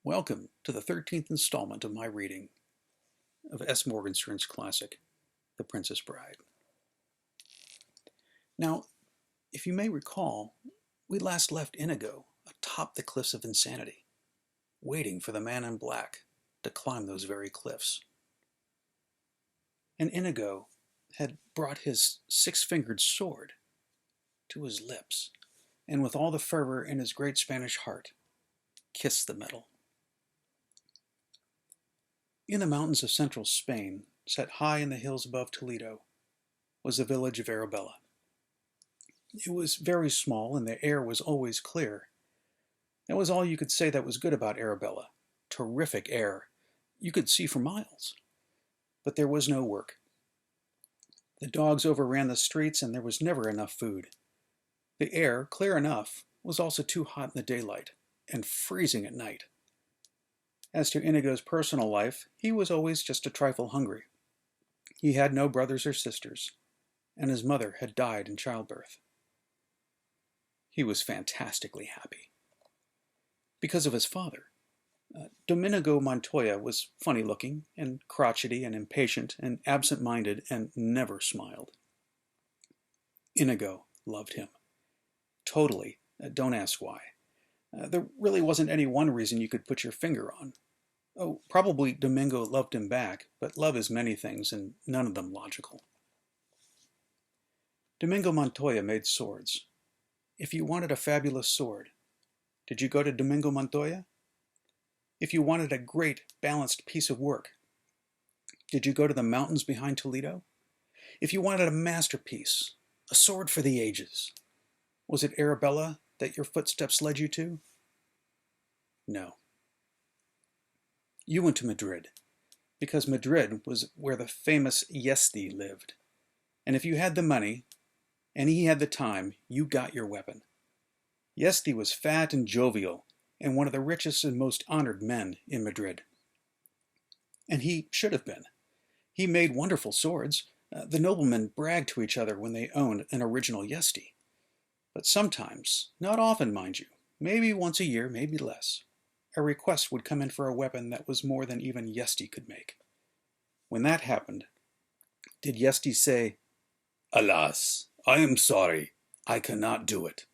Welcome to the 13th installment of my reading of S. Morgenstern's classic, The Princess Bride. Now, if you may recall, we last left Inigo atop the cliffs of insanity, waiting for the man in black to climb those very cliffs. And Inigo had brought his six-fingered sword to his lips, and with all the fervor in his great Spanish heart, kissed the metal. In the mountains of central Spain, set high in the hills above Toledo, was the village of Arabella. It was very small, and the air was always clear. That was all you could say that was good about Arabella. Terrific air. You could see for miles. But there was no work. The dogs overran the streets, and there was never enough food. The air, clear enough, was also too hot in the daylight, and freezing at night. As to Inigo's personal life, he was always just a trifle hungry. He had no brothers or sisters, and his mother had died in childbirth. He was fantastically happy. Because of his father. Domingo Montoya was funny-looking, and crotchety, and impatient, and absent-minded, and never smiled. Inigo loved him. Totally. Don't ask why. There really wasn't any one reason you could put your finger on. Oh, probably Domingo loved him back, but love is many things, and none of them logical. Domingo Montoya made swords. If you wanted a fabulous sword, did you go to Domingo Montoya? If you wanted a great, balanced piece of work, did you go to the mountains behind Toledo? If you wanted a masterpiece, a sword for the ages, was it Arabella that your footsteps led you to? No. You went to Madrid, because Madrid was where the famous Yesti lived. And if you had the money, and he had the time, you got your weapon. Yesti was fat and jovial, and one of the richest and most honored men in Madrid. And he should have been. He made wonderful swords. The noblemen bragged to each other when they owned an original Yesti. But sometimes, not often mind you, maybe once a year, maybe less, a request would come in for a weapon that was more than even Yesti could make. When that happened, did Yesti say, "Alas, I am sorry, I cannot do it"?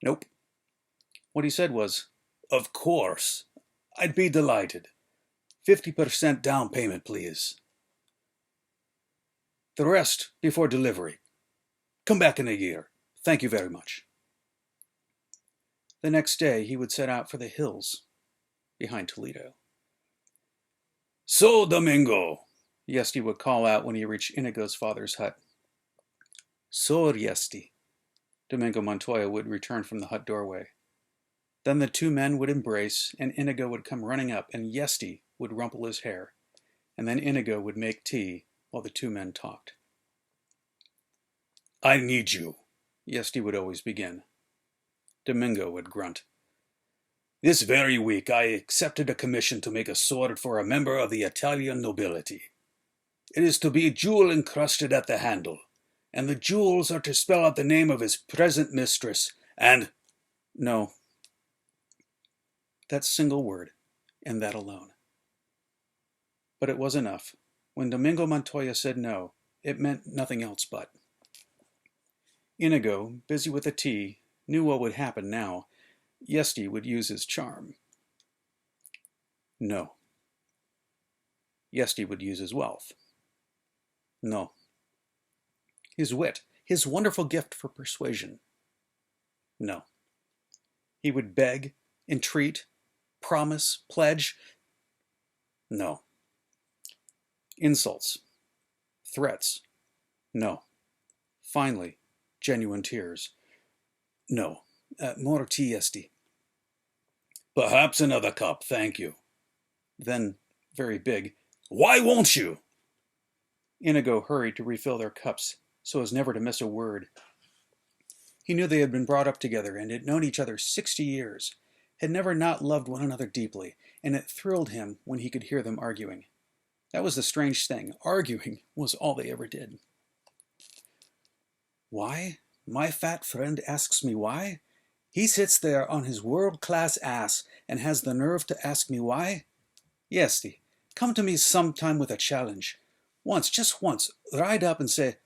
Nope. What he said was, "Of course, I'd be delighted. 50% down payment, please. The rest before delivery. Come back in a year. Thank you very much." The next day he would set out for the hills behind Toledo. "So, Domingo," Yesti would call out when he reached Inigo's father's hut. "So, Yesti," Domingo Montoya would return from the hut doorway. Then the two men would embrace, and Inigo would come running up, and Yesti would rumple his hair, and then Inigo would make tea while the two men talked. "I need you," Yesti would always begin. Domingo would grunt. "This very week I accepted a commission to make a sword for a member of the Italian nobility. It is to be jewel-encrusted at the handle, and the jewels are to spell out the name of his present mistress and—" No. That single word, and that alone. But it was enough. When Domingo Montoya said no, it meant nothing else but. Inigo, busy with the tea, knew what would happen now. Yesti would use his charm. No. Yesti would use his wealth. No. His wit, his wonderful gift for persuasion. No. He would beg, entreat, promise, pledge. No. Insults. Threats. No. Finally, genuine tears. No. More tea, Yesti. "Perhaps another cup, thank you." Then, very big, "Why won't you?" Inigo hurried to refill their cups so as never to miss a word. He knew they had been brought up together and had known each other 60 years, had never not loved one another deeply, and it thrilled him when he could hear them arguing. That was the strange thing. Arguing was all they ever did. "Why? My fat friend asks me why? He sits there on his world-class ass and has the nerve to ask me why? Yesty, come to me sometime with a challenge. Once, just once, ride up and say,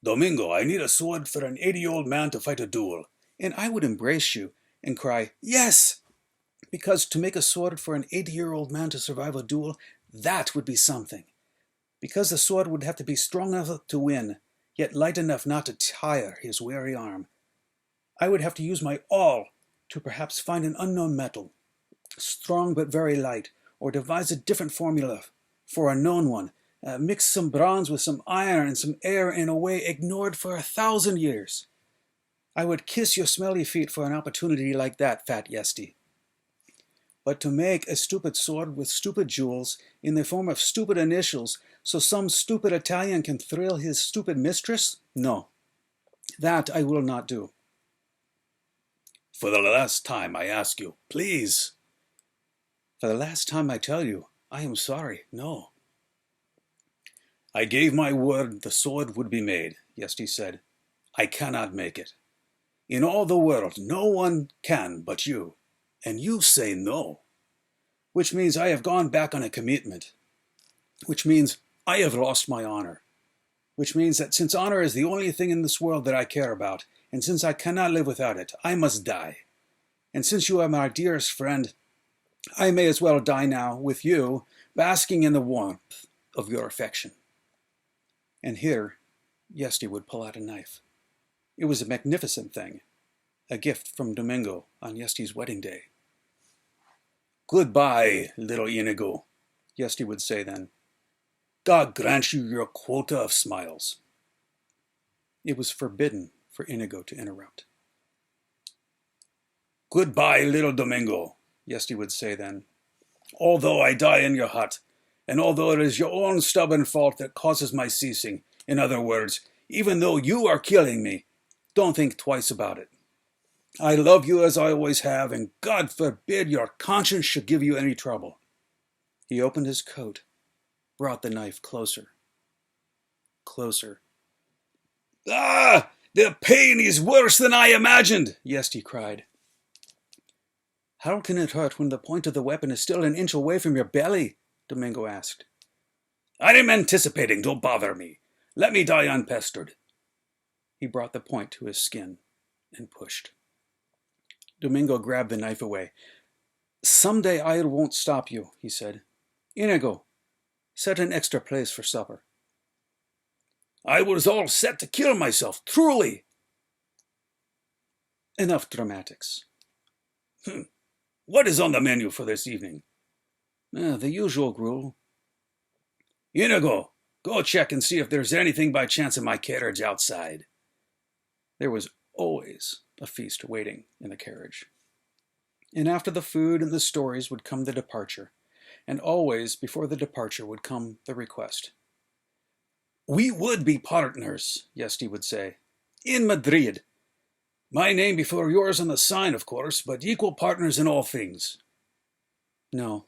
Domingo, I need a sword for an 80-year-old man to fight a duel. And I would embrace you and cry, yes! Because to make a sword for an 80-year-old man to survive a duel, that would be something. Because the sword would have to be strong enough to win, yet light enough not to tire his weary arm. I would have to use my all to perhaps find an unknown metal, strong but very light, or devise a different formula for a known one, mix some bronze with some iron and some air in a way ignored for 1,000 years. I would kiss your smelly feet for an opportunity like that, fat Yesty. But to make a stupid sword with stupid jewels in the form of stupid initials so some stupid Italian can thrill his stupid mistress? No, that I will not do. For the last time I ask you, please. For the last time I tell you, I am sorry, no. I gave my word the sword would be made, Yesty said. I cannot make it. In all the world, no one can but you. And you say no. Which means I have gone back on a commitment. Which means I have lost my honor. Which means that since honor is the only thing in this world that I care about, and since I cannot live without it, I must die. And since you are my dearest friend, I may as well die now with you, basking in the warmth of your affection. And here, Yesty would pull out a knife. It was a magnificent thing, a gift from Domingo on Yesty's wedding day. Goodbye, little Inigo, Yesty would say then. God grant you your quota of smiles. It was forbidden for Inigo to interrupt. Goodbye, little Domingo, Yesty would say then. Although I die in your hut, and although it is your own stubborn fault that causes my ceasing, in other words, even though you are killing me, don't think twice about it. I love you as I always have, and God forbid your conscience should give you any trouble. He opened his coat, brought the knife closer. Closer. Ah! The pain is worse than I imagined, Yesty cried. How can it hurt when the point of the weapon is still an inch away from your belly? Domingo asked. I am anticipating, don't bother me. Let me die unpestered. He brought the point to his skin and pushed. Domingo grabbed the knife away. Someday I won't stop you, he said. Inigo, set an extra place for supper. I was all set to kill myself, truly. Enough dramatics. What is on the menu for this evening? The usual gruel. Inigo, go check and see if there's anything by chance in my carriage outside. There was always a feast waiting in the carriage. And after the food and the stories would come the departure, and always before the departure would come the request. We would be partners, Yesty would say, in Madrid. My name before yours on the sign, of course, but equal partners in all things. No.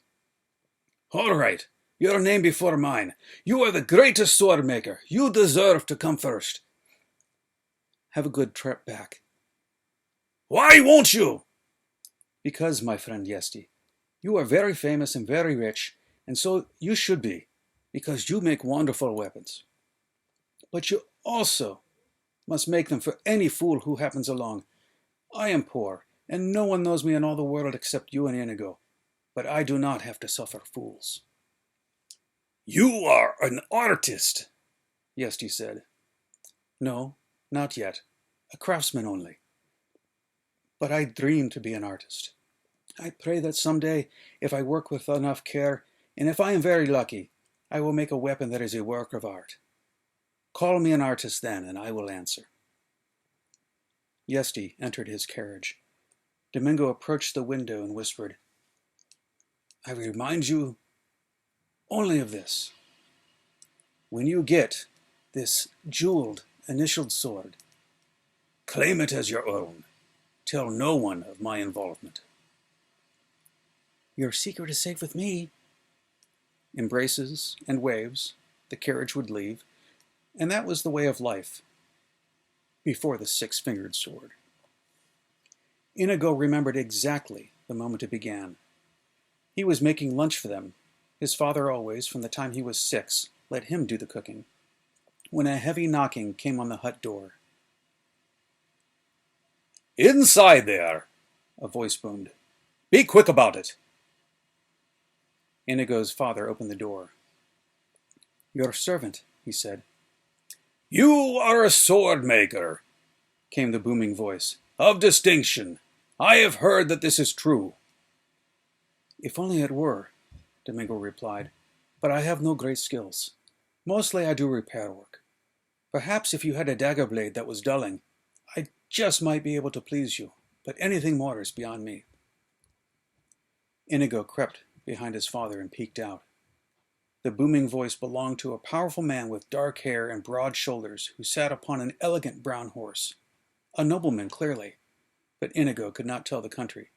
All right, your name before mine. You are the greatest sword maker. You deserve to come first. Have a good trip back. Why won't you? Because, my friend Yesty, you are very famous and very rich, and so you should be, because you make wonderful weapons. But you also must make them for any fool who happens along. I am poor, and no one knows me in all the world except you and Inigo, but I do not have to suffer fools. You are an artist, Yesty said. No, not yet. A craftsman only. But I dream to be an artist. I pray that someday, if I work with enough care, and if I am very lucky, I will make a weapon that is a work of art. Call me an artist then, and I will answer. Yesty entered his carriage. Domingo approached the window and whispered, I remind you only of this. When you get this jeweled, initialed sword, claim it as your own. Tell no one of my involvement. Your secret is safe with me. Embraces and waves, the carriage would leave, and that was the way of life before the six-fingered sword. Inigo remembered exactly the moment it began. He was making lunch for them. His father always, from the time he was 6, let him do the cooking, when a heavy knocking came on the hut door. "Inside there!" a voice boomed. "Be quick about it!" Inigo's father opened the door. "Your servant," he said. "You are a sword maker," came the booming voice, "of distinction. I have heard that this is true." "If only it were," Domingo replied, "but I have no great skills. Mostly I do repair work. Perhaps if you had a dagger blade that was dulling, I just might be able to please you, but anything more is beyond me." Inigo crept behind his father and peeked out. The booming voice belonged to a powerful man with dark hair and broad shoulders who sat upon an elegant brown horse. A nobleman, clearly, but Inigo could not tell the country.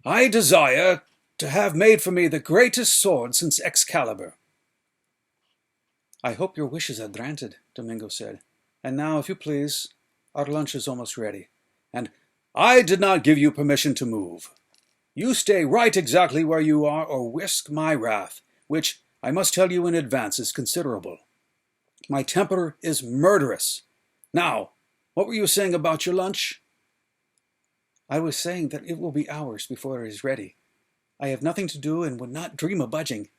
"I desire to have made for me the greatest sword since Excalibur." "I hope your wishes are granted," Domingo said. "And now, if you please, our lunch is almost ready." "And I did not give you permission to move. You stay right exactly where you are or risk my wrath, which, I must tell you in advance, is considerable. My temper is murderous. Now, what were you saying about your lunch?" "I was saying that it will be hours before it is ready. I have nothing to do and would not dream of budging."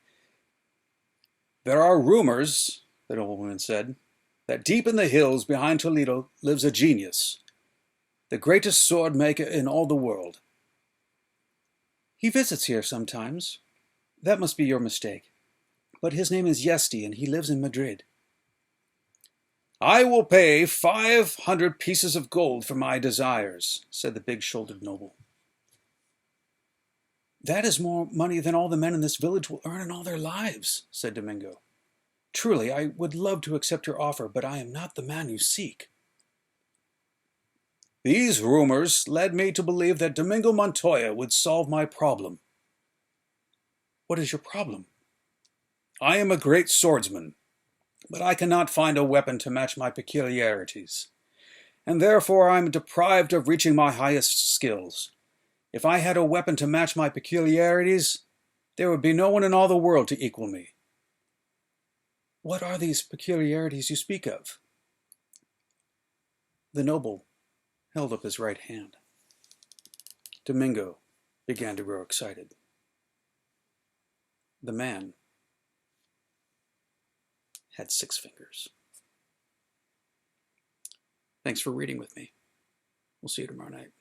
"There are rumors," the nobleman said, "that deep in the hills behind Toledo lives a genius, the greatest sword maker in all the world." "He visits here sometimes. That must be your mistake. But his name is Yesti, and he lives in Madrid." "I will pay 500 pieces of gold for my desires," said the big-shouldered noble. "That is more money than all the men in this village will earn in all their lives," said Domingo. "Truly, I would love to accept your offer, but I am not the man you seek." "These rumors led me to believe that Domingo Montoya would solve my problem." "What is your problem?" "I am a great swordsman, but I cannot find a weapon to match my peculiarities, and therefore I am deprived of reaching my highest skills. If I had a weapon to match my peculiarities, there would be no one in all the world to equal me." "What are these peculiarities you speak of?" The noble held up his right hand. Domingo began to grow excited. The man had 6 fingers. Thanks for reading with me. We'll see you tomorrow night.